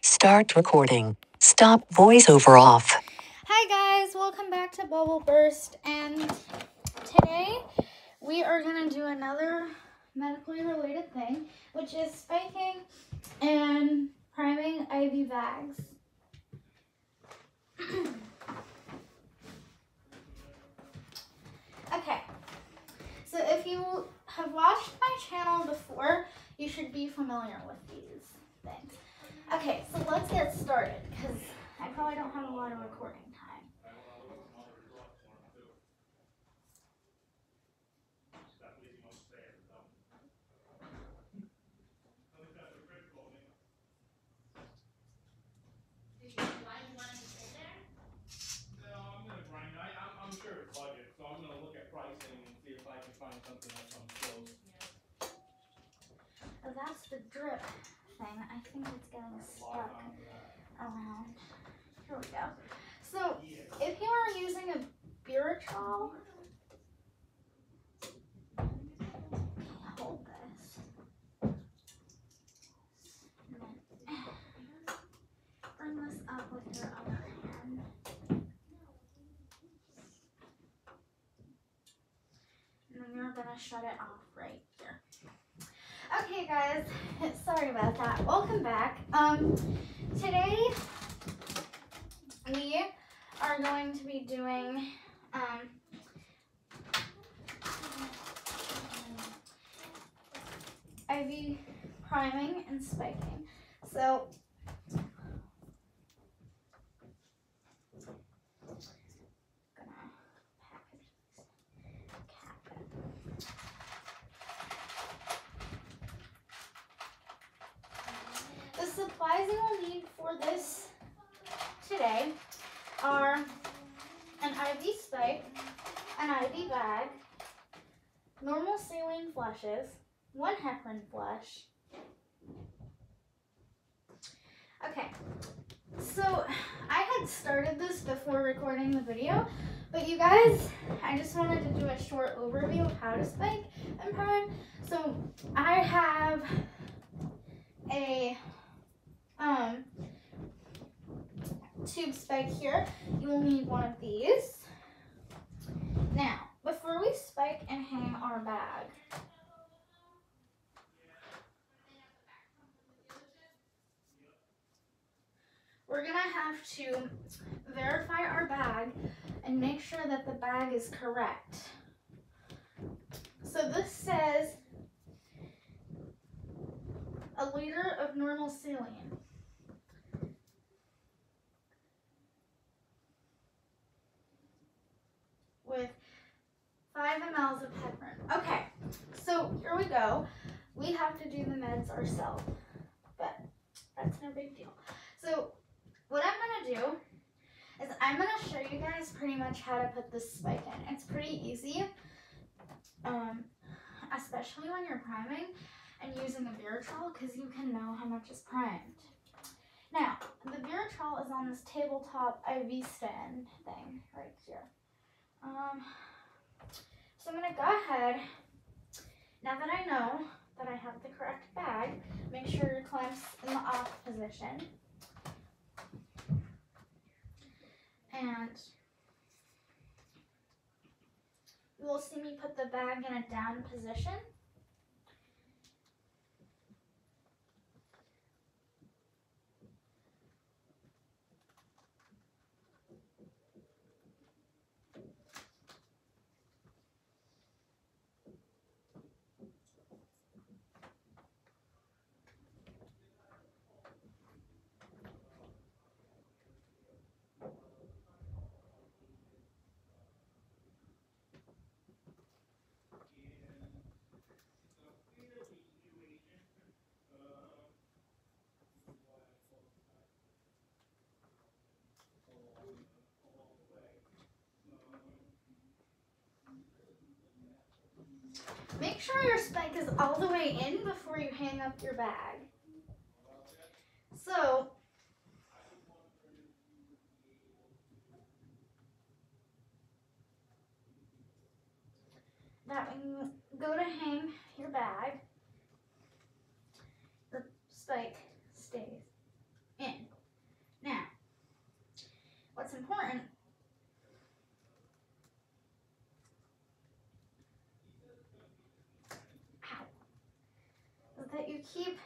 Start recording. Stop voiceover off. Hi guys, welcome back to Bubble Burst, and today we are going to do another medically related thing, which is spiking and priming IV bags. Okay, so if you have watched my channel before, you should be familiar with these things. Okay, so let's get started, because I probably don't have a lot of recording time. I'm sure it's budget, so I'm going to look at pricing and see if I can find something that comes close. Oh, that's the drip thing. I think it's getting stuck around. Here we go. So, if you are using a Buritrol, hold this. And then bring this up with your other hand. And then you're going to shut it off right here. Okay, guys. Sorry about that. Welcome back. Today, we are going to be doing IV priming and spiking. So, the supplies you will need for this today are an IV spike, an IV bag, normal saline flushes, 1 heparin flush. Okay, so I had started this before recording the video, but you guys, I just wanted to do a short overview of how to spike and prime. So I have a tube spike here. You will need one of these. Now, before we spike and hang our bag, we're gonna have to verify our bag and make sure that the bag is correct. So this says a liter of normal saline. With 5 mLs of heparin. Okay, so here we go. We have to do the meds ourselves, but that's no big deal. So what I'm gonna do is I'm gonna show you guys pretty much how to put this spike in. It's pretty easy, especially when you're priming and using a Buritrol, because you can know how much is primed. Now, the Buritrol is on this tabletop IV stand thing right here. So I'm gonna go ahead, now that I know that I have the correct bag, make sure your clamp's in the off position. And you will see me put the bag in a down position. Make sure your spike is all the way in before you hang up your bag. So, that when you go to hang your bag, the spike stays important is that you keep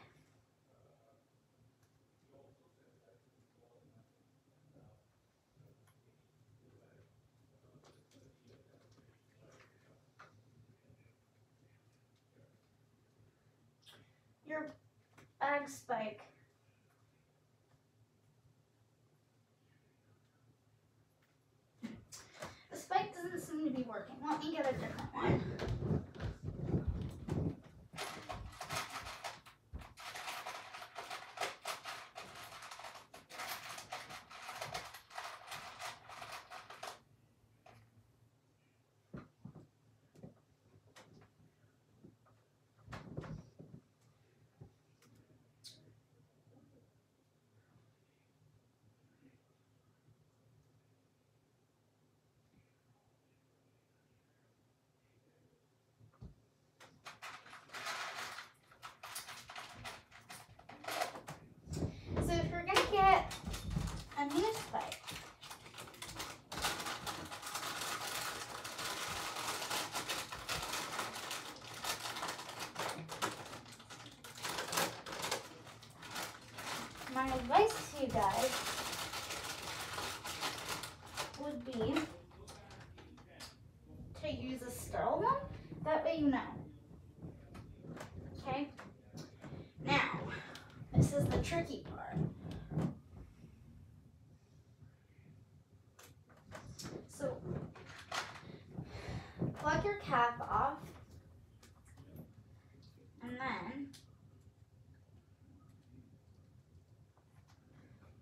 your bag spike the spike doesn't seem to be working. Let me get a different one. So if you're gonna get a new spike, my advice to you guys would be to use a sterile one. That way you know. Okay? Now, this is the tricky part. So, plug your cap off, and then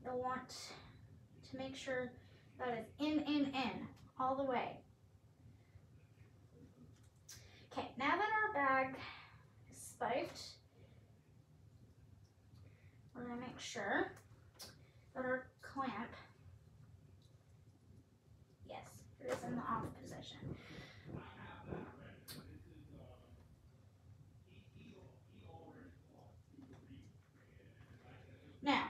you'll want to make sure that it's in, all the way. Okay, now that our bag is spiked, we're going to make sure that our clamp, yes, it is in the off position. Now,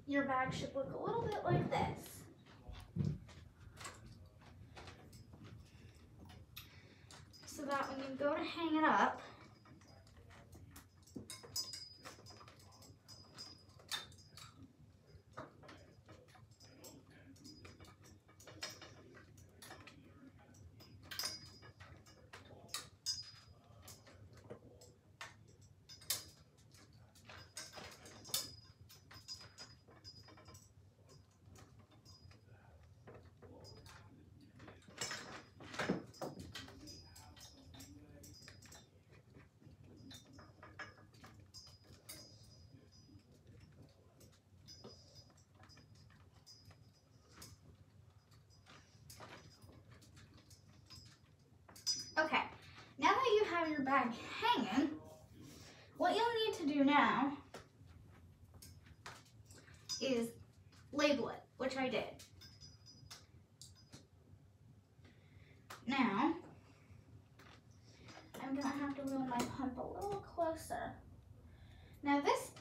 your bag should look a little bit like this. So that when you go to hang it up, okay, now that you have your bag hanging, what you'll need to do now is label it, which I did. Now, I'm gonna have to wheel my pump a little closer. Now this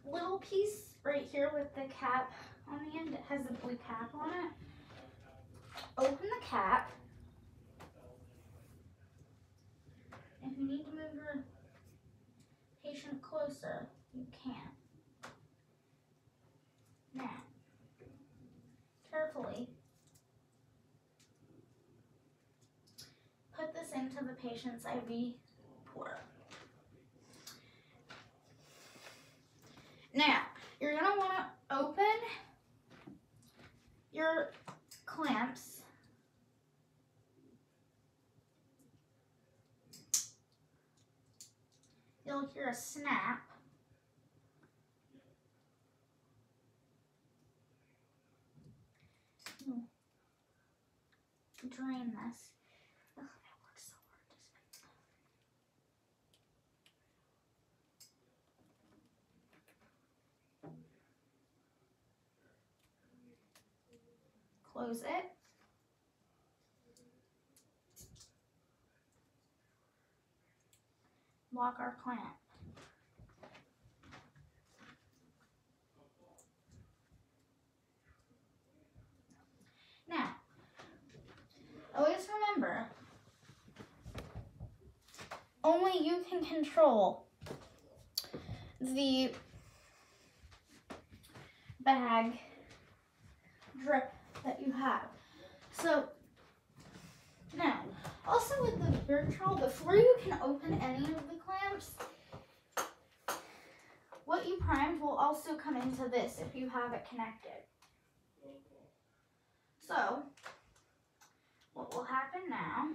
little piece right here with the cap on the end, it has a blue cap on it. Open the cap. If you need to move your patient closer, you can. Now, carefully put this into the patient's IV port. Now, you're going to want to open your clamps. You'll hear a snap. Drain this. Ugh, I worked so hard to spend. Close it. Lock our clamp. only you can control the bag drip that you have. So now, also with the beer trowel, before you can open any of the clamps, what you primed will also come into this if you have it connected. So, what will happen now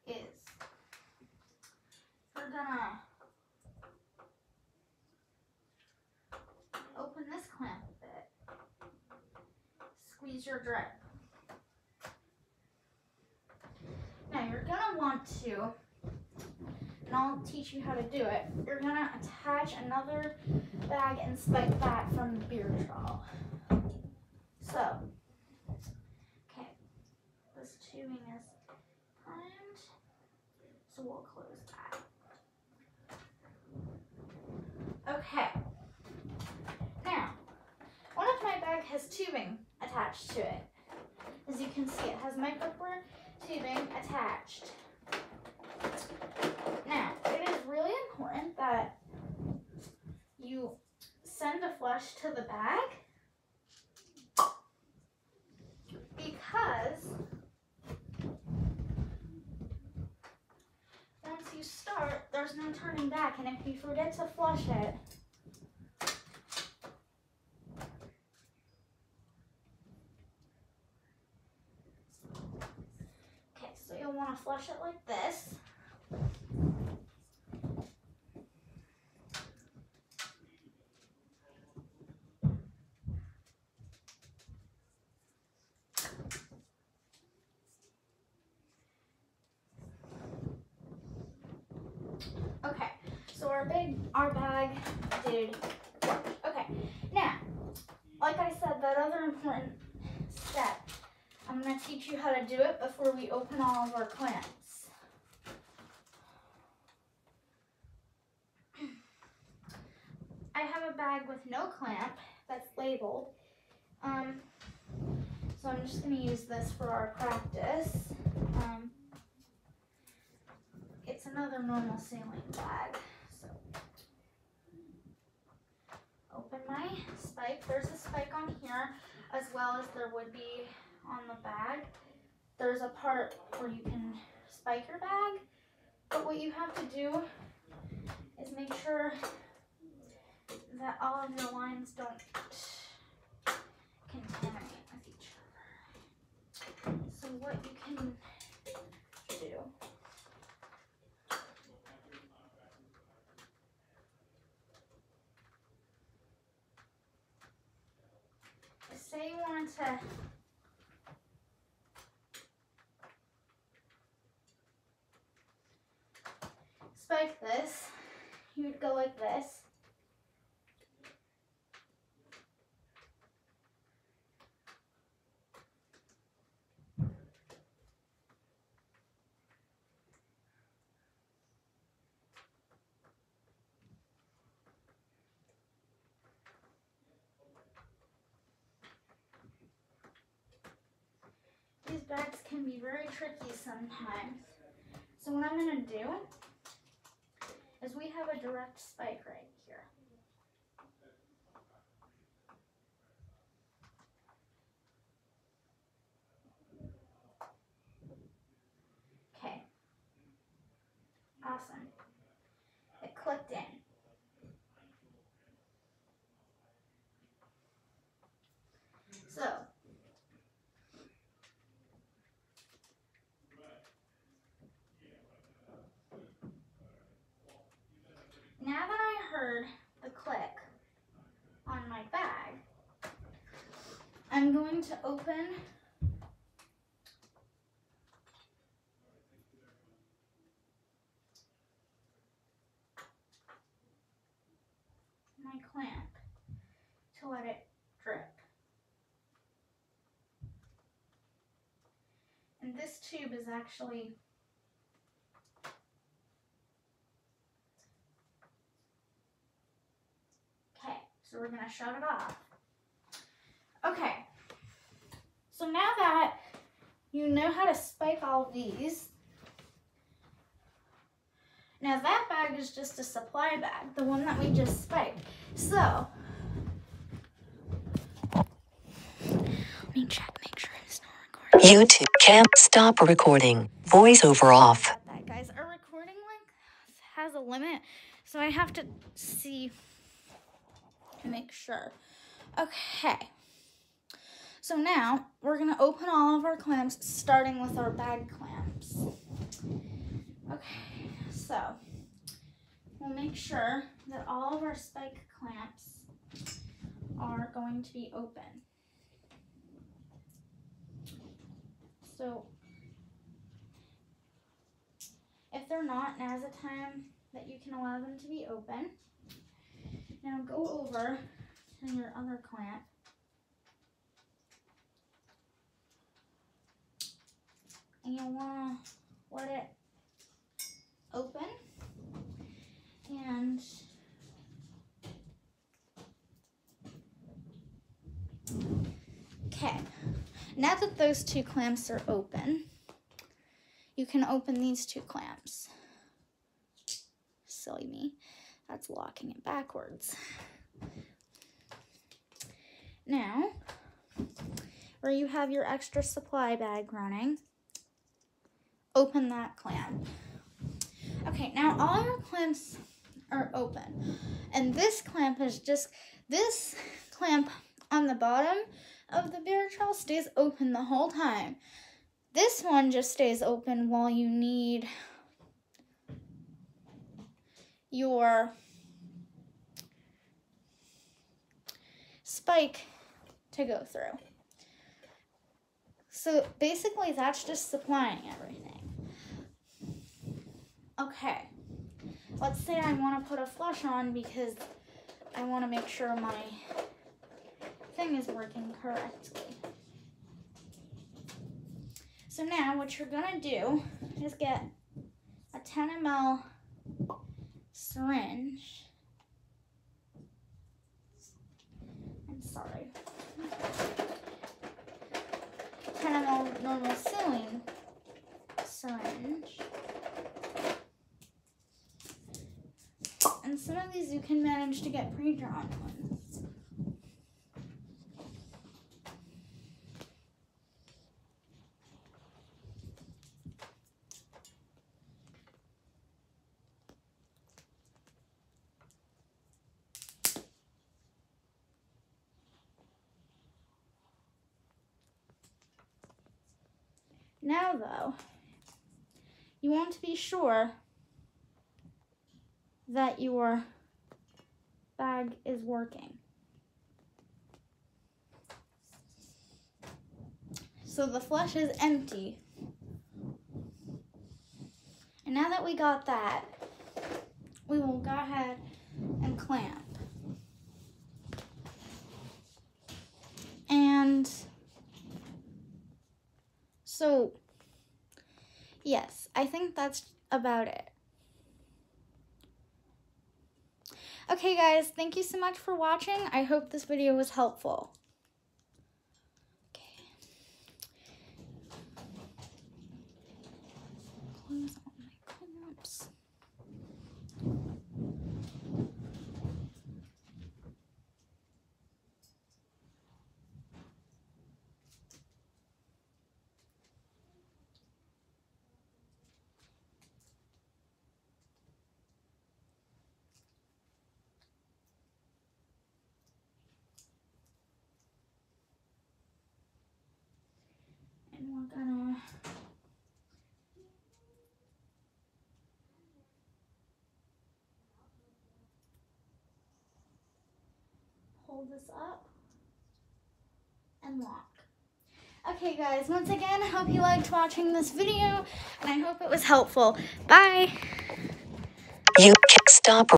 is we're gonna open this clamp a bit, squeeze your drip. Now you're gonna want to, and I'll teach you how to do it, you're gonna attach another bag and spike that from the beer trowel. So, okay, this tubing is primed, so we'll close that. Okay, now, one of my bag has tubing attached to it. As you can see, it has micropore tubing attached. Now, it is really important that you send a flush to the bag because once you start, there's no turning back, and if you forget to flush it, okay, so you'll want to flush it like this. Okay, so our bag did work. Okay, now, like I said, that other important step, I'm going to teach you how to do it before we open all of our clamps. I have a bag with no clamp that's labeled, so I'm just going to use this for our practice. It's another normal saline bag. So open my spike. There's a spike on here as well as there would be on the bag. There's a part where you can spike your bag, but what you have to do is make sure that all of your lines don't contaminate with each other. So what you can do is, say you wanted to spike this, you would go like this. These bags can be very tricky sometimes. So what I'm going to do is we have a direct spike right here. Okay. Awesome. It clicked in. So, now that I heard the click on my bag, I'm going to open my clamp to let it drip. And this tube is actually okay, so we're gonna shut it off. Okay, so now that you know how to spike all of these, Now that bag is just a supply bag, the one that we just spiked. So, let me check, make sure it's not recording. YouTube can't stop recording. Voiceover off. That, guys, our recording length has a limit, so I have to see to make sure. Okay. So now we're gonna open all of our clamps, starting with our bag clamps. Okay, so we'll make sure that all of our spike clamps are going to be open. So if they're not, now's the time that you can allow them to be open. Now go over to your other clamp. And you'll want to let it open. And okay, now that those two clamps are open, you can open these two clamps. Silly me, that's locking it backwards. Now, where you have your extra supply bag running, open that clamp. Okay, now all your clamps are open. And this clamp is just, this clamp on the bottom of the bear trail stays open the whole time. This one just stays open while you need your spike to go through. So basically that's just supplying everything. Okay, let's say I want to put a flush on because I want to make sure my thing is working correctly. So now what you're going to do is get a 10 ml syringe. I'm sorry. 10 ml normal saline syringe. And some of these you can manage to get pre-drawn ones. Now though, you want to be sure that your bag is working. So the flush is empty. And now that we got that, we will go ahead and clamp. And so, yes, I think that's about it. Okay guys, thank you so much for watching. I hope this video was helpful. Okay. Close all my clamps. And we're gonna pull this up and lock. Okay guys, once again, I hope you liked watching this video and I hope it was helpful. Bye! You can't stop